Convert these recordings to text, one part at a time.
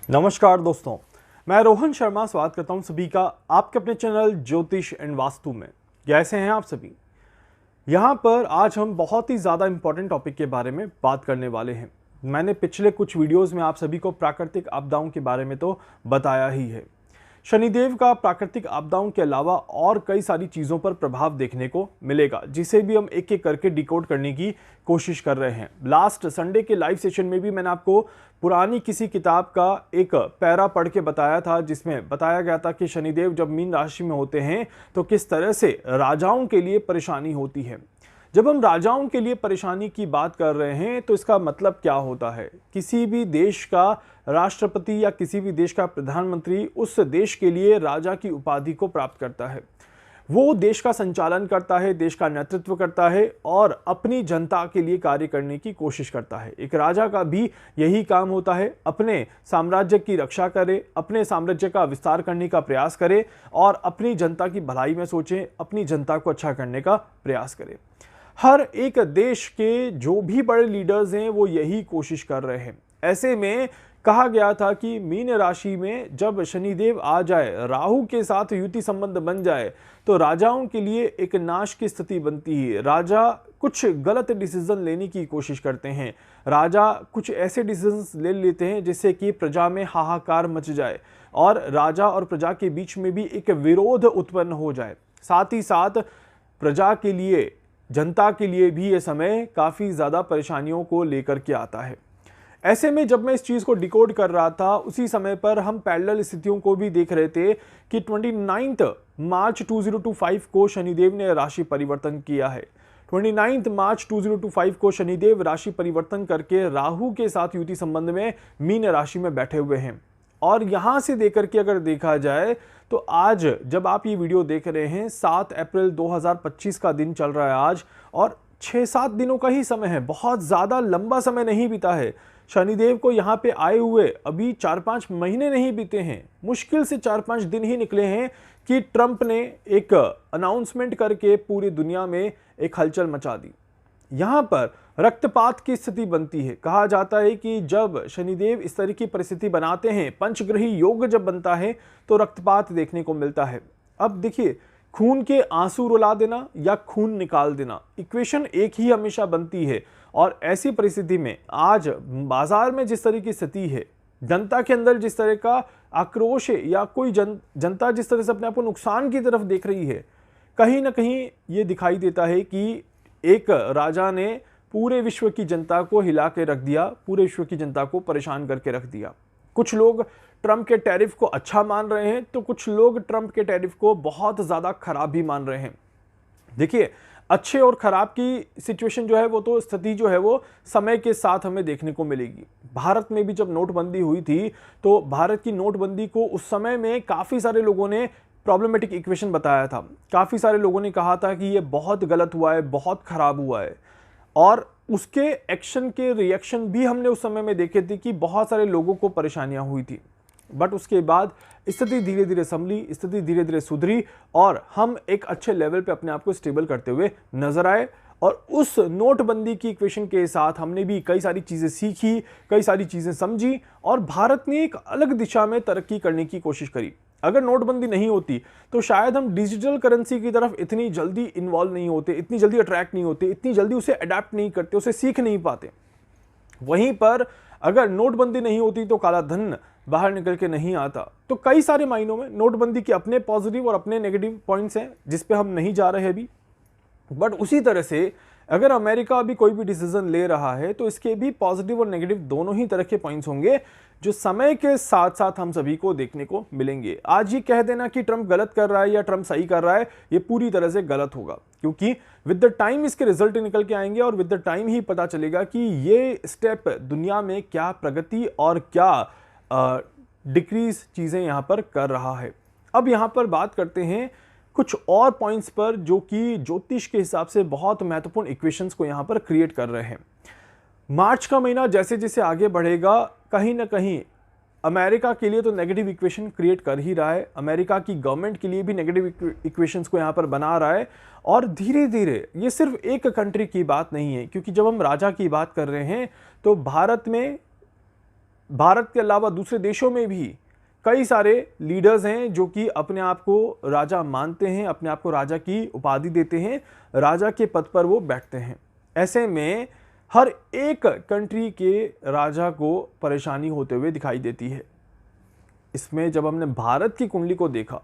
नमस्कार दोस्तों, मैं रोहन शर्मा स्वागत करता हूं सभी का आपके अपने चैनल ज्योतिष एंड वास्तु में। कैसे हैं आप सभी? यहां पर आज हम बहुत ही ज़्यादा इंपॉर्टेंट टॉपिक के बारे में बात करने वाले हैं। मैंने पिछले कुछ वीडियोस में आप सभी को प्राकृतिक आपदाओं के बारे में तो बताया ही है। शनिदेव का प्राकृतिक आपदाओं के अलावा और कई सारी चीज़ों पर प्रभाव देखने को मिलेगा, जिसे भी हम एक एक करके डिकोड करने की कोशिश कर रहे हैं। लास्ट संडे के लाइव सेशन में भी मैंने आपको पुरानी किसी किताब का एक पैरा पढ़ के बताया था, जिसमें बताया गया था कि शनिदेव जब मीन राशि में होते हैं तो किस तरह से राजाओं के लिए परेशानी होती है। जब हम राजाओं के लिए परेशानी की बात कर रहे हैं तो इसका मतलब क्या होता है? किसी भी देश का राष्ट्रपति या किसी भी देश का प्रधानमंत्री उस देश के लिए राजा की उपाधि को प्राप्त करता है। वो देश का संचालन करता है, देश का नेतृत्व करता है और अपनी जनता के लिए कार्य करने की कोशिश करता है। एक राजा का भी यही काम होता है, अपने साम्राज्य की रक्षा करे, अपने साम्राज्य का विस्तार करने का प्रयास करे और अपनी जनता की भलाई में सोचे, अपनी जनता को अच्छा करने का प्रयास करे। हर एक देश के जो भी बड़े लीडर्स हैं वो यही कोशिश कर रहे हैं। ऐसे में कहा गया था कि मीन राशि में जब शनिदेव आ जाए, राहु के साथ युति संबंध बन जाए तो राजाओं के लिए एक नाश की स्थिति बनती है। राजा कुछ गलत डिसीजन लेने की कोशिश करते हैं, राजा कुछ ऐसे डिसीजन ले लेते हैं जिससे कि प्रजा में हाहाकार मच जाए और राजा और प्रजा के बीच में भी एक विरोध उत्पन्न हो जाए। साथ ही साथ प्रजा के लिए, जनता के लिए भी ये समय काफ़ी ज़्यादा परेशानियों को लेकर के आता है। ऐसे में जब मैं इस चीज़ को डिकोड कर रहा था, उसी समय पर हम पैरेलल स्थितियों को भी देख रहे थे कि 29 मार्च 2025 को शनिदेव ने राशि परिवर्तन किया है। 29 मार्च 2025 को शनिदेव राशि परिवर्तन करके राहु के साथ युति संबंध में मीन राशि में बैठे हुए हैं। और यहाँ से देकर के अगर देखा जाए तो आज जब आप ये वीडियो देख रहे हैं 7 अप्रैल 2025 का दिन चल रहा है आज, और 6-7 दिनों का ही समय है, बहुत ज़्यादा लंबा समय नहीं बीता है। शनिदेव को यहाँ पे आए हुए अभी 4-5 महीने नहीं बीते हैं, मुश्किल से 4-5 दिन ही निकले हैं कि ट्रंप ने एक अनाउंसमेंट करके पूरी दुनिया में एक हलचल मचा दी। यहाँ पर रक्तपात की स्थिति बनती है। कहा जाता है कि जब शनिदेव इस तरह की परिस्थिति बनाते हैं, पंचग्रही योग जब बनता है तो रक्तपात देखने को मिलता है। अब देखिए, खून के आंसू रुला देना या खून निकाल देना, इक्वेशन एक ही हमेशा बनती है। और ऐसी परिस्थिति में आज बाजार में जिस तरह की स्थिति है, जनता के अंदर जिस तरह का आक्रोश है या कोई जनता जिस तरह से अपने आप को नुकसान की तरफ देख रही है, कहीं ना कहीं ये दिखाई देता है कि एक राजा ने पूरे विश्व की जनता को हिला के रख दिया, पूरे विश्व की जनता को परेशान करके रख दिया। कुछ लोग ट्रंप के टैरिफ को अच्छा मान रहे हैं तो कुछ लोग ट्रंप के टैरिफ को बहुत ज़्यादा खराब भी मान रहे हैं। देखिए, अच्छे और खराब की सिचुएशन जो है वो तो स्थिति जो है वो समय के साथ हमें देखने को मिलेगी। भारत में भी जब नोटबंदी हुई थी तो भारत की नोटबंदी को उस समय में काफ़ी सारे लोगों ने प्रॉब्लमेटिक इक्वेशन बताया था। काफ़ी सारे लोगों ने कहा था कि ये बहुत गलत हुआ है, बहुत खराब हुआ है, और उसके एक्शन के रिएक्शन भी हमने उस समय में देखे थे कि बहुत सारे लोगों को परेशानियां हुई थी। बट उसके बाद स्थिति धीरे धीरे संभली, स्थिति धीरे धीरे सुधरी और हम एक अच्छे लेवल पे अपने आप को स्टेबल करते हुए नजर आए। और उस नोटबंदी की इक्वेशन के साथ हमने भी कई सारी चीज़ें सीखी, कई सारी चीज़ें समझी और भारत ने एक अलग दिशा में तरक्की करने की कोशिश करी। अगर नोटबंदी नहीं होती तो शायद हम डिजिटल करेंसी की तरफ इतनी जल्दी इन्वॉल्व नहीं होते, इतनी जल्दी अट्रैक्ट नहीं होते, इतनी जल्दी उसे अडेप्ट नहीं करते, उसे सीख नहीं पाते। वहीं पर अगर नोटबंदी नहीं होती तो काला धन बाहर निकल के नहीं आता। तो कई सारे मायनों में नोटबंदी के अपने पॉजिटिव और अपने नेगेटिव पॉइंट्स हैं, जिस पे हम नहीं जा रहे अभी। बट उसी तरह से अगर अमेरिका अभी कोई भी डिसीजन ले रहा है तो इसके भी पॉजिटिव और नेगेटिव दोनों ही तरह के पॉइंट्स होंगे, जो समय के साथ साथ हम सभी को देखने को मिलेंगे। आज ये कह देना कि ट्रंप गलत कर रहा है या ट्रंप सही कर रहा है, ये पूरी तरह से गलत होगा, क्योंकि विद द टाइम इसके रिजल्ट निकल के आएंगे और विद द टाइम ही पता चलेगा कि ये स्टेप दुनिया में क्या प्रगति और क्या डिक्रीज चीज़ें यहाँ पर कर रहा है। अब यहाँ पर बात करते हैं कुछ और पॉइंट्स पर जो कि ज्योतिष के हिसाब से बहुत महत्वपूर्ण इक्वेशंस को यहाँ पर क्रिएट कर रहे हैं। मार्च का महीना जैसे जैसे आगे बढ़ेगा, कहीं ना कहीं अमेरिका के लिए तो नेगेटिव इक्वेशन क्रिएट कर ही रहा है, अमेरिका की गवर्नमेंट के लिए भी नेगेटिव इक्वेशंस को यहाँ पर बना रहा है। और धीरे धीरे ये सिर्फ एक कंट्री की बात नहीं है, क्योंकि जब हम राजा की बात कर रहे हैं तो भारत में भारत के अलावा दूसरे देशों में भी कई सारे लीडर्स हैं जो कि अपने आप को राजा मानते हैं, अपने आप को राजा की उपाधि देते हैं, राजा के पद पर वो बैठते हैं। ऐसे में हर एक कंट्री के राजा को परेशानी होते हुए दिखाई देती है। इसमें जब हमने भारत की कुंडली को देखा,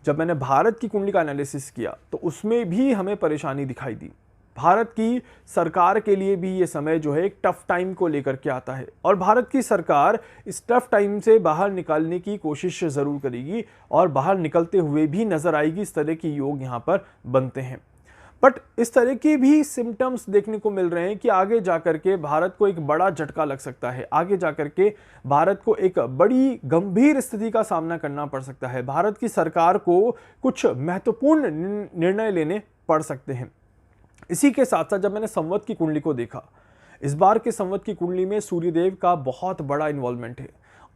जब मैंने भारत की कुंडली का एनालिसिस किया, तो उसमें भी हमें परेशानी दिखाई दी। भारत की सरकार के लिए भी ये समय जो है एक टफ टाइम को लेकर के आता है, और भारत की सरकार इस टफ टाइम से बाहर निकालने की कोशिश ज़रूर करेगी और बाहर निकलते हुए भी नज़र आएगी। इस तरह के योग यहाँ पर बनते हैं। बट इस तरह के भी सिम्टम्स देखने को मिल रहे हैं कि आगे जाकर के भारत को एक बड़ा झटका लग सकता है, आगे जाकर के भारत को एक बड़ी गंभीर स्थिति का सामना करना पड़ सकता है। भारत की सरकार को कुछ महत्वपूर्ण निर्णय लेने पड़ सकते हैं। इसी के साथ साथ जब मैंने संवत की कुंडली को देखा, इस बार के संवत की कुंडली में सूर्यदेव का बहुत बड़ा इन्वॉल्वमेंट है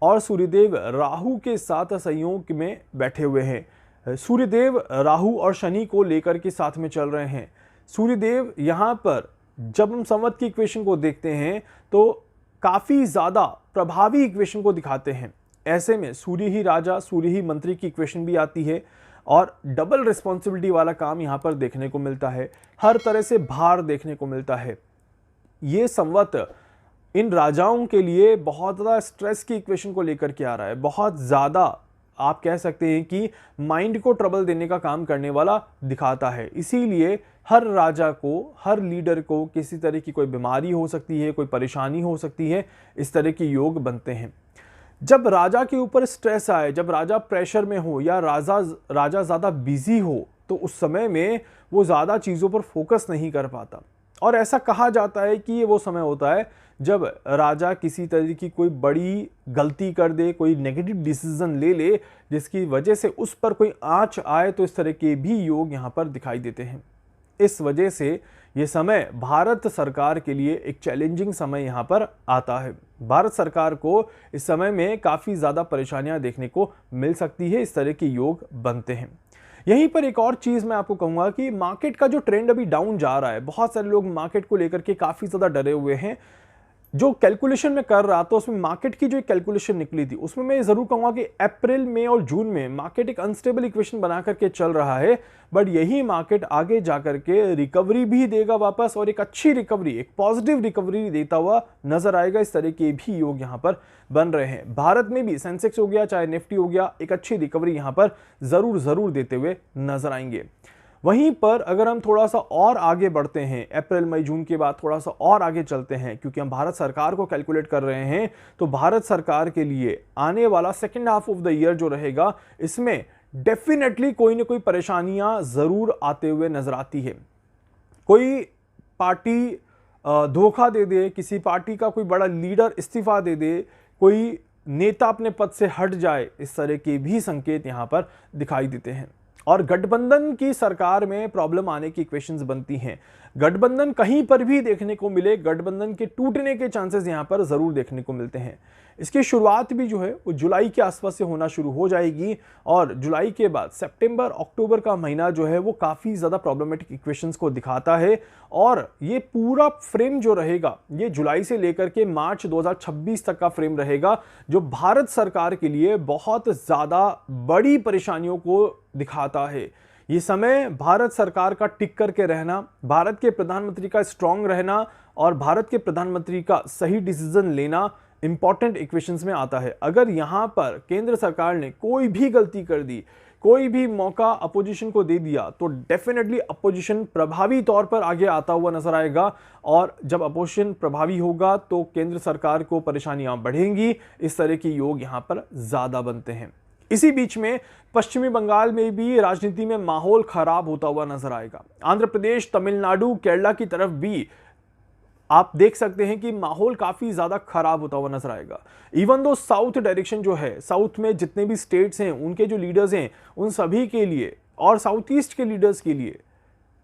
और सूर्यदेव राहु के साथ संयोग में बैठे हुए हैं। सूर्यदेव राहु और शनि को लेकर के साथ में चल रहे हैं। सूर्यदेव यहाँ पर जब हम संवत की इक्वेशन को देखते हैं तो काफ़ी ज़्यादा प्रभावी इक्वेशन को दिखाते हैं। ऐसे में सूर्य ही राजा, सूर्य ही मंत्री की इक्वेशन भी आती है और डबल रिस्पॉन्सिबिलिटी वाला काम यहाँ पर देखने को मिलता है। हर तरह से भार देखने को मिलता है। ये संवत इन राजाओं के लिए बहुत ज़्यादा स्ट्रेस की इक्वेशन को लेकर के आ रहा है। बहुत ज़्यादा आप कह सकते हैं कि माइंड को ट्रबल देने का काम करने वाला दिखाता है। इसीलिए हर राजा को, हर लीडर को किसी तरह की कोई बीमारी हो सकती है, कोई परेशानी हो सकती है। इस तरह के योग बनते हैं। जब राजा के ऊपर स्ट्रेस आए, जब राजा प्रेशर में हो या राजा ज़्यादा बिजी हो, तो उस समय में वो ज़्यादा चीज़ों पर फोकस नहीं कर पाता। और ऐसा कहा जाता है कि ये वो समय होता है जब राजा किसी तरह की कोई बड़ी गलती कर दे, कोई नेगेटिव डिसीजन ले ले, जिसकी वजह से उस पर कोई आंच आए। तो इस तरह के भी योग यहाँ पर दिखाई देते हैं। इस वजह से ये समय भारत सरकार के लिए एक चैलेंजिंग समय यहाँ पर आता है। भारत सरकार को इस समय में काफ़ी ज़्यादा परेशानियाँ देखने को मिल सकती है। इस तरह के योग बनते हैं। यहीं पर एक और चीज़ मैं आपको कहूँगा कि मार्केट का जो ट्रेंड अभी डाउन जा रहा है, बहुत सारे लोग मार्केट को लेकर के काफ़ी ज़्यादा डरे हुए हैं। जो कैलकुलेशन में कर रहा था उसमें मार्केट की जो कैलकुलेशन निकली थी उसमें मैं ज़रूर कहूँगा कि अप्रैल में और जून में मार्केट एक अनस्टेबल इक्वेशन बना करके चल रहा है। बट यही मार्केट आगे जाकर के रिकवरी भी देगा वापस, और एक अच्छी रिकवरी, एक पॉजिटिव रिकवरी देता हुआ नजर आएगा। इस तरह के भी योग यहाँ पर बन रहे हैं। भारत में भी सेंसेक्स हो गया चाहे निफ्टी हो गया, एक अच्छी रिकवरी यहाँ पर ज़रूर देते हुए नजर आएंगे। वहीं पर अगर हम थोड़ा सा और आगे बढ़ते हैं, अप्रैल मई जून के बाद थोड़ा सा और आगे चलते हैं, क्योंकि हम भारत सरकार को कैलकुलेट कर रहे हैं, तो भारत सरकार के लिए आने वाला second half of the year जो रहेगा, इसमें डेफिनेटली कोई ना कोई परेशानियां जरूर आते हुए नजर आती है। कोई पार्टी धोखा दे दे, किसी पार्टी का कोई बड़ा लीडर इस्तीफा दे दे, कोई नेता अपने पद से हट जाए, इस तरह के भी संकेत यहां पर दिखाई देते हैं। और गठबंधन की सरकार में प्रॉब्लम आने की इक्वेशंस बनती हैं। गठबंधन कहीं पर भी देखने को मिले, गठबंधन के टूटने के चांसेस यहां पर जरूर देखने को मिलते हैं। इसकी शुरुआत भी जो है वो जुलाई के आसपास से होना शुरू हो जाएगी, और जुलाई के बाद सितंबर अक्टूबर का महीना जो है वो काफ़ी ज़्यादा प्रॉब्लमेटिक इक्वेशंस को दिखाता है। और ये पूरा फ्रेम जो रहेगा, ये जुलाई से लेकर के मार्च 2026 तक का फ्रेम रहेगा, जो भारत सरकार के लिए बहुत ज़्यादा बड़ी परेशानियों को दिखाता है। ये समय भारत सरकार का टिक करके रहना, भारत के प्रधानमंत्री का स्ट्रांग रहना और भारत के प्रधानमंत्री का सही डिसीजन लेना इंपॉर्टेंट इक्वेशंस में आता है। अगर यहां पर केंद्र सरकार ने कोई भी गलती कर दी, कोई भी मौका अपोजिशन को दे दिया, तो डेफिनेटली अपोजिशन प्रभावी तौर पर आगे आता हुआ नजर आएगा। और जब अपोजिशन प्रभावी होगा तो केंद्र सरकार को परेशानियां बढ़ेंगी। इस तरह के योग यहां पर ज्यादा बनते हैं। इसी बीच में पश्चिमी बंगाल में भी राजनीति में माहौल खराब होता हुआ नजर आएगा। आंध्र प्रदेश, तमिलनाडु, केरला की तरफ भी आप देख सकते हैं कि माहौल काफी ज्यादा खराब होता हुआ नजर आएगा। इवन दो साउथ डायरेक्शन जो है, साउथ में जितने भी स्टेट्स हैं उनके जो लीडर्स हैं उन सभी के लिए और साउथ ईस्ट के लीडर्स के लिए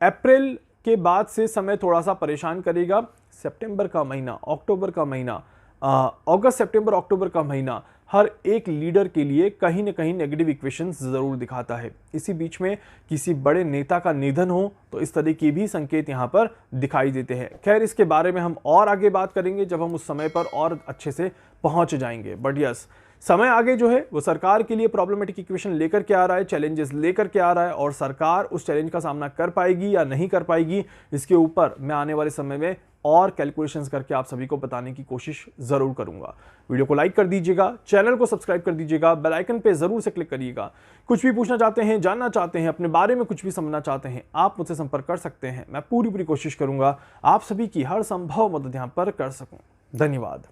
अप्रैल के बाद से समय थोड़ा सा परेशान करेगा। सितंबर का महीना, अक्टूबर का महीना, अगस्त सितंबर अक्टूबर का महीना, हर एक लीडर के लिए कहीं ना कहीं नेगेटिव इक्वेशंस जरूर दिखाता है। इसी बीच में किसी बड़े नेता का निधन हो तो इस तरह के भी संकेत यहाँ पर दिखाई देते हैं। खैर, इसके बारे में हम और आगे बात करेंगे जब हम उस समय पर और अच्छे से पहुंच जाएंगे। बट यस, समय आगे जो है वो सरकार के लिए प्रॉब्लमेटिक इक्वेशन लेकर के आ रहा है, चैलेंजेस लेकर के आ रहा है, और सरकार उस चैलेंज का सामना कर पाएगी या नहीं कर पाएगी, इसके ऊपर मैं आने वाले समय में और कैलकुलेशंस करके आप सभी को बताने की कोशिश जरूर करूंगा। वीडियो को लाइक कर दीजिएगा, चैनल को सब्सक्राइब कर दीजिएगा, बेल आइकन पे जरूर से क्लिक करिएगा। कुछ भी पूछना चाहते हैं, जानना चाहते हैं, अपने बारे में कुछ भी समझना चाहते हैं, आप मुझसे संपर्क कर सकते हैं। मैं पूरी कोशिश करूंगा आप सभी की हर संभव मदद यहां पर कर सकूं। धन्यवाद।